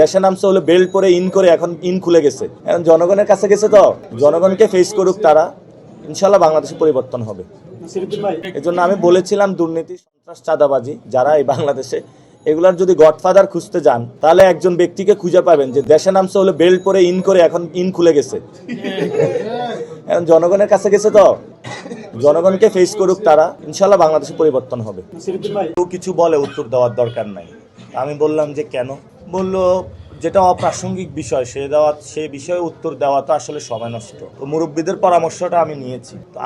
দেশে নামছে হলো বেল্ট পরে ইন করে, এখন ইন খুলে গেছে, এখন জনগণের কাছে গেছে, তো জনগণকে ফেস করুক তারা, ইনশাল্লাহ বাংলাদেশে পরিবর্তন হবে। এজন্য আমি বলেছিলাম দুর্নীতি, সন্ত্রাস, চাঁদাবাজি যারা এই বাংলাদেশে, এগুলার যদি গডফাদার খুঁজতে যান তাহলে একজন ব্যক্তিকে খুঁজে পাবেন যে দেশে নামছে হলো বেল্ট পরে ইন করে, এখন ইন খুলে গেছে, এখন জনগণের কাছে গেছে, তো জনগণকে ফেস করুক তারা, ইনশাল্লাহ বাংলাদেশে পরিবর্তন হবে। কেউ কিছু বলে উত্তর দেওয়ার দরকার নাই। আমি বললাম যে কেন, বললো যেটা অপ্রাসঙ্গিক বিষয় সেই বিষয়ে উত্তর দেওয়া তো আসলে সময় নষ্ট। তো মুরব্বীদের পরামর্শটা আমি নিয়েছি। তো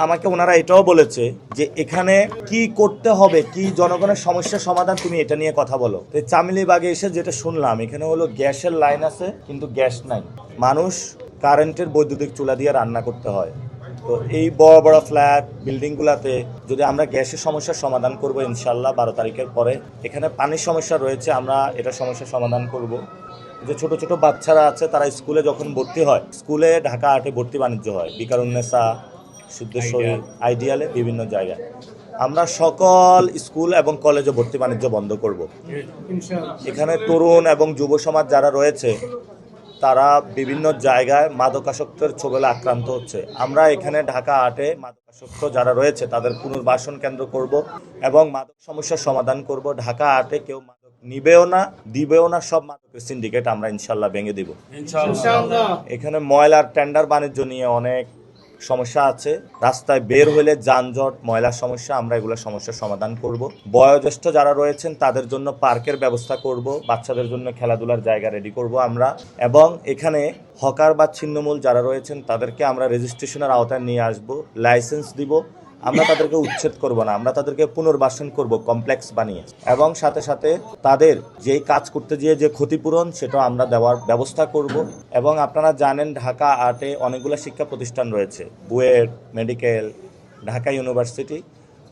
আমাকে ওনারা এটাও বলেছে যে এখানে কি করতে হবে, কি জনগণের সমস্যার সমাধান, তুমি এটা নিয়ে কথা বলো। তো চামিলিবাগে এসে যেটা শুনলাম, এখানে হলো গ্যাসের লাইন আছে কিন্তু গ্যাস নাই, মানুষ কারেন্টের বৈদ্যুতিক চুলা দিয়ে রান্না করতে হয়। তো এই বড় বড় ফ্ল্যাট বিল্ডিংগুলোতে যদি আমরা গ্যাসের সমস্যার সমাধান করব ইনশাল্লাহ 12 তারিখের পরে। এখানে পানির সমস্যা রয়েছে, আমরা এটা সমস্যার সমাধান করব। যে ছোট ছোট বাচ্চারা আছে তারা স্কুলে যখন ভর্তি হয়, স্কুলে ঢাকা আর্টে ভর্তি বাণিজ্য হয়, বিকারুন্নেসা, শুদ্ধেশ্বরী, আইডিয়ালে, বিভিন্ন জায়গায়। আমরা সকল স্কুল এবং কলেজে ভর্তি বাণিজ্য বন্ধ করব। এখানে তরুণ এবং যুব সমাজ যারা রয়েছে তারা বিভিন্ন জায়গায় মাদকাসক্তের ছোবলে আক্রান্ত হচ্ছে। আমরা এখানে ঢাকা আর্টে মাদকাসক্ত যারা রয়েছে তাদের পুনর্বাসন কেন্দ্র করব এবং মাদক সমস্যার সমাধান করব। ঢাকা আর্টে কেউ মাদক নিবেও না, দিবেও না, সব মাদকের সিন্ডিকেট আমরা ইনশাল্লাহ ভেঙে দিব। এখানে ময়লার টেন্ডার বাণিজ্য নিয়ে অনেক সমস্যা আছে, রাস্তায় বের হলে যানজট, ময়লার সমস্যা, আমরা এগুলো সমস্যার সমাধান করব। বয়োজ্যেষ্ঠ যারা রয়েছেন তাদের জন্য পার্কের ব্যবস্থা করব, বাচ্চাদের জন্য খেলাধুলার জায়গা রেডি করব আমরা। এবং এখানে হকার বা ছিন্নমূল যারা রয়েছেন তাদেরকে আমরা রেজিস্ট্রেশনের আওতায় নিয়ে আসব, লাইসেন্স দিব। আমরা তাদেরকে উচ্ছেদ করব না, আমরা তাদেরকে পুনর্বাসন করব কমপ্লেক্স বানিয়ে, এবং সাথে সাথে তাদের যেই কাজ করতে গিয়ে যে ক্ষতিপূরণ সেটাও আমরা দেওয়ার ব্যবস্থা করব। এবং আপনারা জানেন ঢাকা আর্টে অনেকগুলো শিক্ষা প্রতিষ্ঠান রয়েছে, বুয়েট, মেডিকেল, ঢাকা ইউনিভার্সিটি।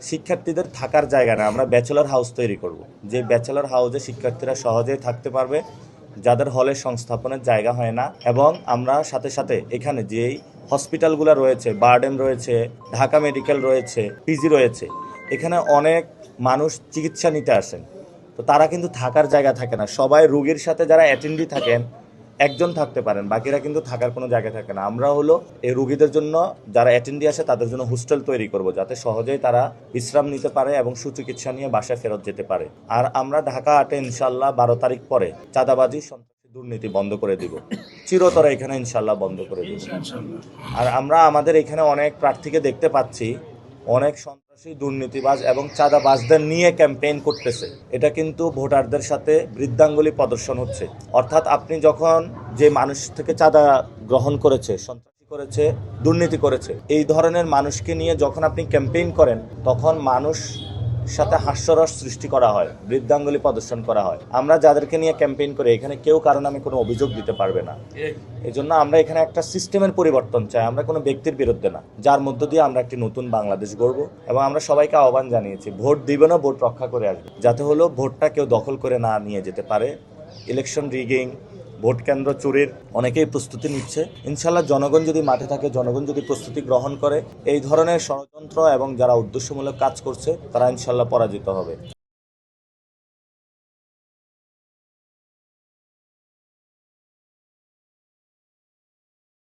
শিক্ষার্থীদের থাকার জায়গা না, আমরা ব্যাচেলর হাউস তৈরি করব, যে ব্যাচেলর হাউসে শিক্ষার্থীরা সহজেই থাকতে পারবে, যাদের হলে সংস্থাপনের জায়গা হয় না। এবং আমরা সাথে সাথে এখানে যেই হসপিটালগুলো রয়েছে, বারডেম রয়েছে, ঢাকা মেডিকেল রয়েছে, পিজি রয়েছে, এখানে অনেক মানুষ চিকিৎসা নিতে আসেন, তো তারা কিন্তু থাকার জায়গা থাকে না। সবাই রোগীর সাথে যারা অ্যাটেন্ডি থাকেন একজন থাকতে পারেন, বাকিরা কিন্তু থাকার কোনো জায়গা থাকে না। আমরা হলো এই রোগীদের জন্য যারা অ্যাটেন্ডি আসে তাদের জন্য হোস্টেল তৈরি করব, যাতে সহজেই তারা বিশ্রাম নিতে পারে এবং সুচিকিৎসা নিয়ে বাসায় ফেরত যেতে পারে। আর আমরা ঢাকা আর্টে ইনশাল্লাহ 12 তারিখ পরে চাঁদাবাজি, দুর্নীতি বন্ধ করে দিব, চিরতরে এখানে ইনশাল্লাহ বন্ধ করে দিব। আর আমরা আমাদের এখানে অনেক প্রার্থীকে দেখতে পাচ্ছি অনেক সন্ত্রাসী, দুর্নীতিবাজ এবং চাঁদাবাজদের নিয়ে ক্যাম্পেইন করতেছে। এটা কিন্তু ভোটারদের সাথে বৃদ্ধাঙ্গুলি প্রদর্শন হচ্ছে। অর্থাৎ আপনি যখন যে মানুষ থেকে চাঁদা গ্রহণ করেছে, সন্ত্রাসী করেছে, দুর্নীতি করেছে, এই ধরনের মানুষকে নিয়ে যখন আপনি ক্যাম্পেইন করেন তখন মানুষ সাথে হাস্যরস সৃষ্টি করা হয়, বৃদ্ধাঙ্গুলি প্রদর্শন করা হয়। আমরা যাদেরকে নিয়ে ক্যাম্পেইন করি এখানে কেউ কারো নামে কোনো অভিযোগ দিতে পারবে না। এই জন্য আমরা এখানে একটা সিস্টেমের পরিবর্তন চাই, আমরা কোনো ব্যক্তির বিরুদ্ধে না, যার মধ্য দিয়ে আমরা একটি নতুন বাংলাদেশ গড়ব। এবং আমরা সবাইকে আহ্বান জানিয়েছি, ভোট দিবে না, ভোট রক্ষা করে আসবে, যাতে হলো ভোটটা কেউ দখল করে না নিয়ে যেতে পারে। ইলেকশন রিগিং, ভোট কেন্দ্র চুরির অনেকেই প্রস্তুতি নিচ্ছে। ইনশাল্লাহ জনগণ যদি মাঠে থাকে, জনগণ যদি প্রস্তুতি গ্রহণ করে, এই ধরনের ষড়যন্ত্র এবং যারা উদ্দেশ্যমূলক কাজ করছে তারা ইনশাল্লাহ পরাজিত হবে।